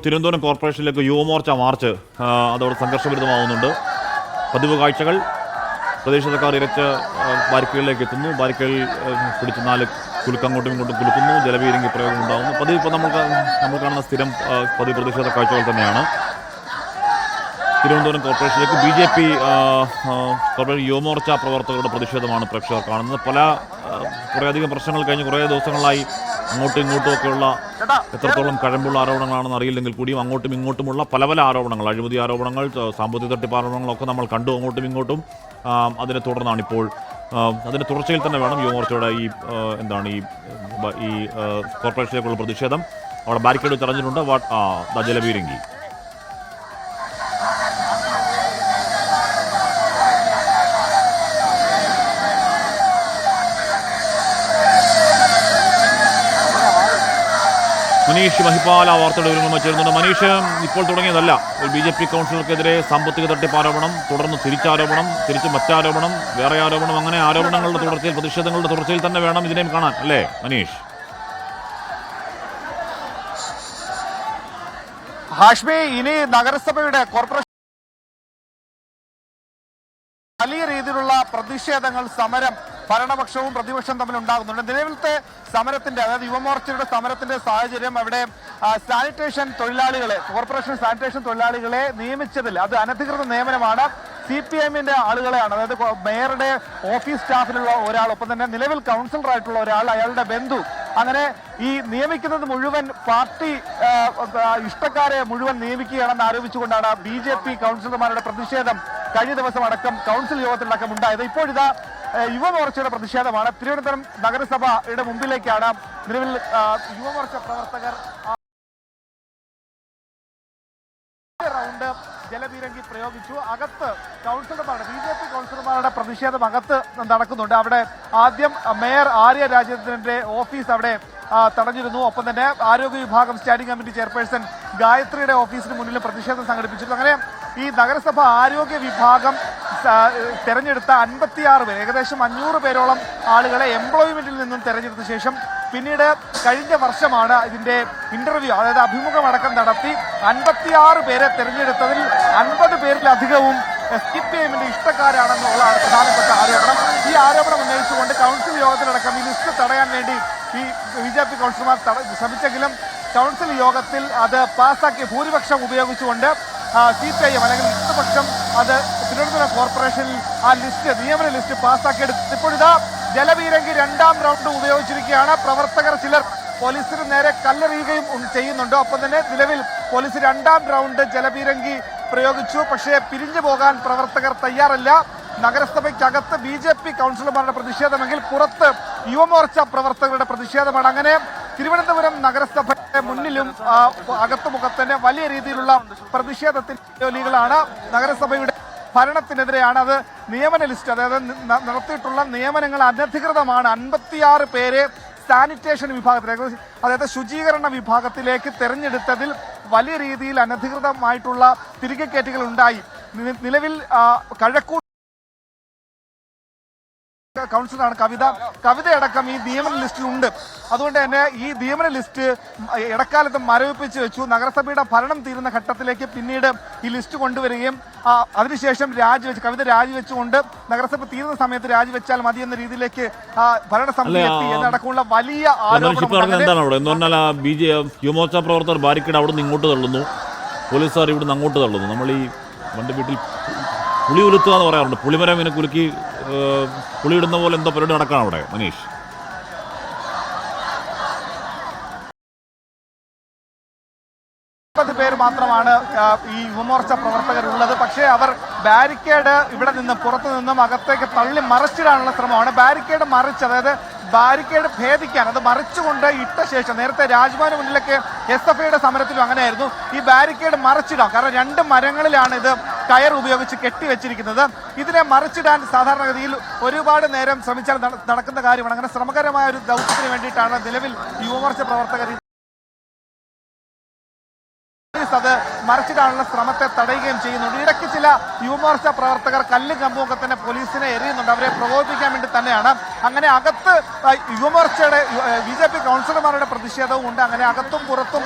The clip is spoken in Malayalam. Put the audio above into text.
തിരുവനന്തപുരം കോർപ്പറേഷനിലേക്ക് യുവമോർച്ച മാർച്ച് അതോടെ സംഘർഷഭരിതമാവുന്നുണ്ട്. പതിവ് കാഴ്ചകൾ. പ്രതിഷേധക്കാർ ഇരച്ച് ബാരിക്കേഡിലേക്ക് എത്തുന്നു. ബാരിക്കേഡിൽ പിടിച്ച് 4 കുലുക്കങ്ങോട്ടും ഇങ്ങോട്ടും കുലുക്കുന്നു. ജലപീരങ്കി പ്രയോഗം ഉണ്ടാകുന്നു. പതിവ് ഇപ്പോൾ നമ്മൾ കാണുന്ന സ്ഥിരം പതിവ് പ്രതിഷേധ കാഴ്ചകൾ തന്നെയാണ്. തിരുവനന്തപുരം കോർപ്പറേഷനിലേക്ക് BJP കോർപ്പറേഷൻ യുവമോർച്ച പ്രവർത്തകരുടെ പ്രതിഷേധമാണ് പ്രേക്ഷകർ കാണുന്നത്. കുറേയധികം പ്രശ്നങ്ങൾ കഴിഞ്ഞ് കുറേ ദിവസങ്ങളായി അങ്ങോട്ടും ഇങ്ങോട്ടും ഒക്കെയുള്ള എത്രത്തോളം കഴമ്പുള്ള ആരോപണങ്ങളാണെന്ന് അറിയില്ലെങ്കിൽ കൂടിയും അങ്ങോട്ടും ഇങ്ങോട്ടുമുള്ള പല ആരോപണങ്ങൾ, അഴിമതി ആരോപണങ്ങൾ, സാമ്പത്തിക തട്ടിപ്പ് ആരോപണങ്ങളൊക്കെ നമ്മൾ കണ്ടു അങ്ങോട്ടും ഇങ്ങോട്ടും. അതിനെ തുടർന്നാണിപ്പോൾ അതിൻ്റെ തുടർച്ചയിൽ തന്നെ വേണം യുവമോർച്ചയുടെ ഈ കോർപ്പറേഷനിലേക്കുള്ള പ്രതിഷേധം. അവിടെ ബാരിക്കേഡ് തെരഞ്ഞിട്ടുണ്ട്. ജലപീരങ്കി മനീഷ് മഹിപാല വാർത്തയുടെ വിവരങ്ങൾ ചേരുന്നുണ്ട്. മനീഷ്, ഇപ്പോൾ തുടങ്ങിയതല്ല. ഒരു BJP കൗൺസിലർക്കെതിരെ സാമ്പത്തിക തട്ടിപ്പ് ആരോപണം, തുടർന്ന് തിരിച്ചാരോപണം, തിരിച്ച് മറ്റാരോപണം, വേറെ ആരോപണം, അങ്ങനെ ആരോപണങ്ങളുടെ തുടർച്ചയിൽ, പ്രതിഷേധങ്ങളുടെ തുടർച്ചയിൽ തന്നെ വേണം ഇതിനെയും കാണാൻ, അല്ലേ മനീഷ്? ഹാഷ്മി, ഇനി നഗരസഭയുടെ കോർപ്പറേഷൻ വലിയ രീതിയിലുള്ള പ്രതിഷേധങ്ങൾ, സമരം ഭരണപക്ഷവും പ്രതിപക്ഷവും തമ്മിൽ ഉണ്ടാകുന്നുണ്ട്. നിലവിലത്തെ സമരത്തിന്റെ, അതായത് യുവമോർച്ചയുടെ സമരത്തിന്റെ സാഹചര്യം, അവിടെ സാനിറ്റേഷൻ തൊഴിലാളികളെ, കോർപ്പറേഷൻ സാനിറ്റേഷൻ തൊഴിലാളികളെ നിയമിച്ചതിൽ അത് അനധികൃത നിയമനമാണ്. CPIMന്റെ ആളുകളെയാണ്, അതായത് മേയറുടെ ഓഫീസ് സ്റ്റാഫിലുള്ള ഒരാൾ, ഒപ്പം തന്നെ നിലവിൽ കൗൺസിലറായിട്ടുള്ള ഒരാൾ, അയാളുടെ ബന്ധു, അങ്ങനെ ഈ നിയമിക്കുന്നത് മുഴുവൻ പാർട്ടി ഇഷ്ടക്കാരെ മുഴുവൻ നിയമിക്കുകയാണെന്ന് ആരോപിച്ചുകൊണ്ടാണ് BJP കൗൺസിലർമാരുടെ പ്രതിഷേധം കഴിഞ്ഞ ദിവസം അടക്കം കൗൺസിൽ യോഗത്തിലടക്കം ഉണ്ടായത്. ഇപ്പോഴിതാ യുവമോർച്ചയുടെ പ്രതിഷേധമാണ്. തിരുവനന്തപുരം നഗരസഭയുടെ മുമ്പിലേക്കാണ് നിലവിൽ യുവമോർച്ച പ്രവർത്തകർ റൗണ്ട് ജലപീരങ്കി പ്രയോഗിച്ചു. അകത്ത് കൗൺസിലർമാരുടെ, BJP കൗൺസിലർമാരുടെ പ്രതിഷേധം അകത്ത് നടക്കുന്നുണ്ട്. അവിടെ ആദ്യം മേയർ ആര്യ രാജേന്ദ്രന്റെ ഓഫീസ് അവിടെ തടഞ്ഞിരുന്നു. ഒപ്പം തന്നെ ആരോഗ്യ വിഭാഗം സ്റ്റാൻഡിംഗ് കമ്മിറ്റി ചെയർപേഴ്സൺ ഗായത്രിയുടെ ഓഫീസിന് മുന്നിൽ പ്രതിഷേധം സംഘടിപ്പിച്ചിരുന്നു. അങ്ങനെ ഈ നഗരസഭ ആരോഗ്യ വിഭാഗം തെരഞ്ഞെടുത്ത 56 പേർ, ഏകദേശം 500 പേരോളം ആളുകളെ എംപ്ലോയ്മെന്റിൽ നിന്നും തെരഞ്ഞെടുത്ത ശേഷം പിന്നീട് കഴിഞ്ഞ വർഷമാണ് ഇതിന്റെ ഇന്റർവ്യൂ, അതായത് അഭിമുഖം അടക്കം നടത്തി 56 പേരെ തെരഞ്ഞെടുത്തതിൽ 50 പേരിലധികവും CPIMന്റെ ഇഷ്ടക്കാരാണെന്നുള്ളതാണ് പ്രധാനപ്പെട്ട ആരോപണം. ഈ ആരോപണം ഉന്നയിച്ചുകൊണ്ട് കൗൺസിൽ യോഗത്തിലടക്കം ഈ ലിസ്റ്റ് തടയാൻ വേണ്ടി ഈ BJP കൗൺസിലർമാർ ശ്രമിച്ചെങ്കിലും കൗൺസിൽ യോഗത്തിൽ അത് പാസ്സാക്കിയ ഭൂരിപക്ഷം ഉപയോഗിച്ചുകൊണ്ട് CPIM അല്ലെങ്കിൽ ഇടതുപക്ഷം അത് തിരുവനന്തപുരം കോർപ്പറേഷനിൽ ആ ലിസ്റ്റ്, നിയമന ലിസ്റ്റ് പാസ്സാക്കിയെടുത്തു. ഇപ്പോഴിതാ ജലപീരങ്കി 2ാം റൗണ്ട് ഉപയോഗിച്ചിരിക്കുകയാണ്. പ്രവർത്തകർ ചിലർ പോലീസിന് നേരെ കല്ലെറിയുകയും ചെയ്യുന്നുണ്ട്. ഒപ്പം തന്നെ നിലവിൽ പോലീസ് 2ാം റൗണ്ട് ജലപീരങ്കി പ്രയോഗിച്ചു. പക്ഷേ പിരിഞ്ഞു പോകാൻ പ്രവർത്തകർ തയ്യാറല്ല. നഗരസഭയ്ക്കകത്ത് BJP കൗൺസിലർമാരുടെ പ്രതിഷേധമെങ്കിൽ പുറത്ത് യുവമോർച്ച പ്രവർത്തകരുടെ പ്രതിഷേധമാണ്. അങ്ങനെ തിരുവനന്തപുരം നഗരസഭയുടെ മുന്നിലും അകത്തുമുഖത്തന്നെ വലിയ രീതിയിലുള്ള പ്രതിഷേധത്തിലാണ്. നഗരസഭയുടെ ഭരണത്തിനെതിരെയാണ്. അത് നിയമന ലിസ്റ്റ്, അതായത് നടത്തിയിട്ടുള്ള നിയമനങ്ങൾ അനധികൃതമാണ്. 56 പേരെ സാനിറ്റേഷൻ വിഭാഗത്തിലേക്ക്, അതായത് ശുചീകരണ വിഭാഗത്തിലേക്ക് തെരഞ്ഞെടുത്തതിൽ വലിയ രീതിയിൽ അനധികൃതമായിട്ടുള്ള തിരികെ കയറ്റുകൾ ഉണ്ടായി. നിലവിൽ കഴക്കൂട്ട കൗൺസിലറാണ് കവിതയടക്കം ഈ നിയമന ലിസ്റ്റിലുണ്ട്. അതുകൊണ്ട് തന്നെ ഈ നിയമന ലിസ്റ്റ് ഇടക്കാലത്ത് മരവിപ്പിച്ച് വെച്ചു. നഗരസഭയുടെ ഭരണം തീരുന്ന ഘട്ടത്തിലേക്ക് പിന്നീട് ഈ ലിസ്റ്റ് കൊണ്ടുവരികയും അതിനുശേഷം കവിത രാജിവെച്ചുകൊണ്ട് നഗരസഭ തീരുന്ന സമയത്ത് രാജിവെച്ചാൽ മതി എന്ന രീതിയിലേക്ക് ഭരണസമിതി എത്തി എന്നടക്കമുള്ള വലിയ യുവമോർച്ച പ്രവർത്തകർ ബാരിക്കേഡ് അവിടെ നിന്ന് ഇങ്ങോട്ട് തള്ളുന്നു, പോലീസുകാർ ഇവിടുന്ന് അങ്ങോട്ട് തള്ളുന്നു. നമ്മൾ ഈ പണ്ട് വീട്ടിൽ പുളി ഉലുത്തുക എന്ന് പറയാറുണ്ട്. പുളിമരം ഇങ്ങനെ കുലുക്കി പുളിയിടുന്ന പോലെ എന്തോ പരിപാടി നടക്കണം അവിടെ മനീഷ്. പേര് മാത്രമാണ് ഈ യുവമോർച്ച പ്രവർത്തകരുള്ളത്. പക്ഷേ അവർ ബാരിക്കേഡ് ഇവിടെ നിന്ന് പുറത്തു നിന്നും അകത്തേക്ക് തള്ളി മറിച്ചിടാനുള്ള ശ്രമമാണ്. ബാരിക്കേഡ് മറിച്ച്, അതായത് ബാരിക്കേഡ് ഭേദിക്കാൻ അത് മറിച്ചുകൊണ്ട് ഇട്ട ശേഷം, നേരത്തെ രാജ്ഭവന് മുന്നിലൊക്കെ SFIയുടെ സമരത്തിലും അങ്ങനെയായിരുന്നു, ഈ ബാരിക്കേഡ് മറിച്ചിടാം. കാരണം 2 മരങ്ങളിലാണ് ഇത് കയർ ഉപയോഗിച്ച് കെട്ടിവെച്ചിരിക്കുന്നത്. ഇതിനെ മറിച്ചിടാൻ സാധാരണഗതിയിൽ ഒരുപാട് നേരം ശ്രമിച്ചാൽ നടക്കുന്ന കാര്യമാണ്. അങ്ങനെ ശ്രമകരമായ ഒരു ദൗത്യത്തിന് വേണ്ടിയിട്ടാണ് നിലവിൽ യുവമോർച്ച പ്രവർത്തകർ അത് മറിച്ചിടാനുള്ള ശ്രമത്തെ തടയുകയും ചെയ്യുന്നുണ്ട്. ഇടയ്ക്ക് ചില യുവമോർച്ച പ്രവർത്തകർ കല്ലും കമ്പുമൊക്കെ തന്നെ പോലീസിനെ എറിയുന്നുണ്ട്. അവരെ പ്രകോപിപ്പിക്കാൻ വേണ്ടി തന്നെയാണ്. അങ്ങനെ അകത്ത് യുവമോർച്ചയുടെ BJP കൗൺസിലർമാരുടെ പ്രതിഷേധവും ഉണ്ട്. അങ്ങനെ അകത്തും പുറത്തും